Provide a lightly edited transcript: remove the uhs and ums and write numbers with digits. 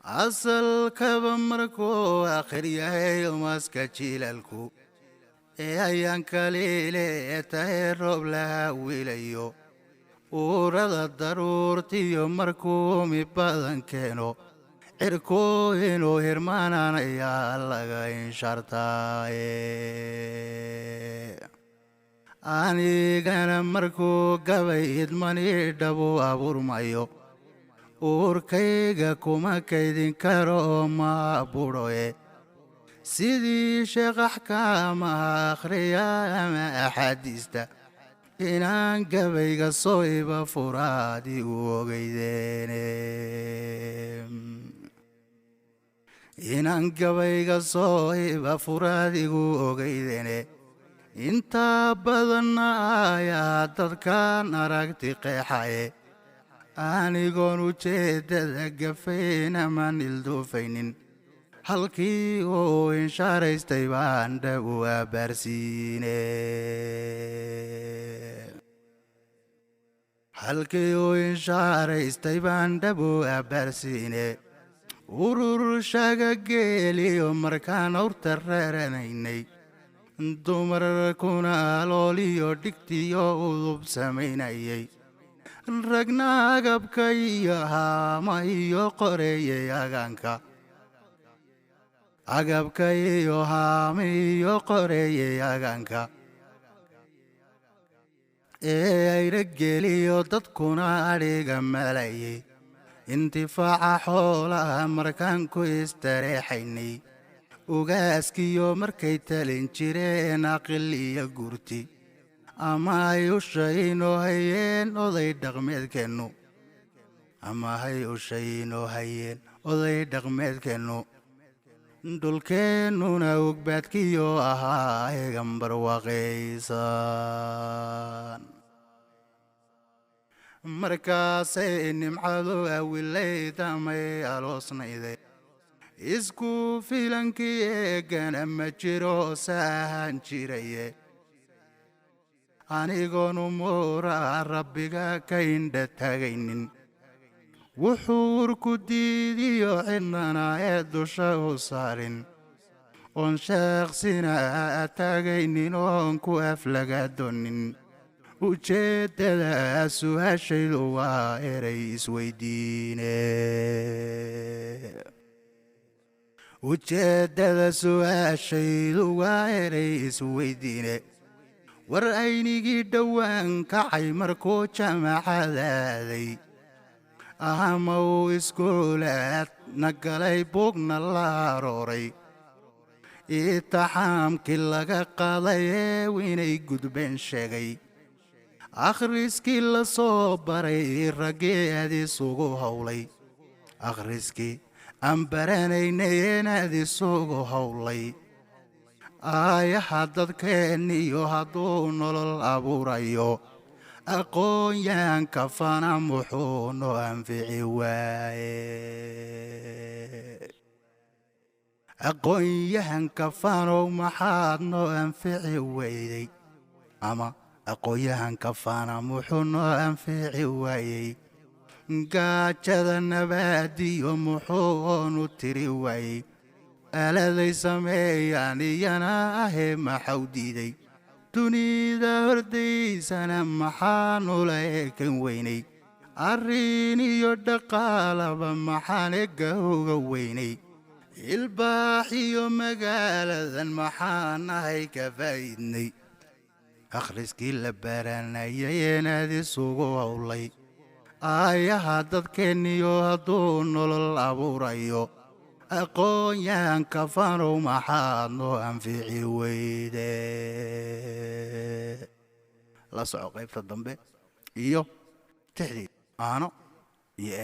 أصل كبمركو آخر يوم أسكتشيلالكو أيان كليلة تهرب لها ويليو ورد الضرور تيو مركو مبادن كينو إركو إنو هرمانا يا الله إن شرطاي أني كان مركو قبيد مني دبو أبور مايو urkayga kuma kaydin karo ma buroye sidii sheekh axkaama akhriya ama axaadiista inaan gabayga soo iba furaadi u ogeydeene inaan gabayga soo iba furaadigu ogeydeene inta badanna ayaa dadkan aragti qeexaye anigoon ujeedada gafayna maan ilduufaynin halkii oo inshaaraystay baan dhab u abaarsiine halkii oo inshaaraystay baan dhab u abaarsiine urur shagageeliyo markaan awrta reeranaynay dumar kuna looliyo dhigtiyo udub samaynayay ragna agabka iyo haama iyo qoreeyay agaanka agabka iyo haama iyo qoreeyay agaanka ayrageliyo dadkuna adhiga malayay intifaaca xoolaha markaan ku istareexaynay ugaaskiyo markay talin jireen aqil iyo gurti ama hay u shayno hayeen oday dhaqmeedkeennu ama hay u shayno hayeen oday dhaqmeedkeennu dhulkeennuna ogbaadkiyo ahaa eegan barwaaqaysan markaasay nimcadu awilayd amay aloosnayday isku filankii eegana ma jiro saahan jiraye anigoon umuura rabbiga ka indha tagaynin wuxuu urku diidiyo cidnana ee dusha u saarin oon sheekhsina tagaynin oon ku aflagadoonin ujeeddada su'aashaydu waa eray isweydiine ujeeddada su'aashaydu waa eray isweydiine war aynigii dhowaan kacay markuu jaamacadaaday ahama uu iskuulaad na galay buugna la arooray itaxaamkii laga qaaday ee inay gudbeen sheegay akhriskii la soo baray raggii aad isugu howlay akhriskii aan baranaynay inaad isugu howlay aayaha dadkeenniyo hadduu nolol abuurayo aqoon-yahanka fana muxuu noo anfici waaye aqoon-yahanka fanow maxaad noo anfici weyday ama aqoon-yahanka fana muxuu noo anfici waayey gaajada nabaadiyo muxuu oonu tiri waayey aladay sameeyaan iyana ahee maxaw diiday dunida hordaysana maxaanu la eekan weynay arrin iyo dhaqaalaba maxaan ega uga weynay ilbaax iyo magaaladan maxaan ahay ka faa'iidnay akhriskii la baranayay inaad isugu howlay aayaha dadkeenniyo hadduu nolol abuurayo aqoon-yahanka fanow maxaad noo anfici weyde la soco qaybta dambe iyo tixdii aano iyo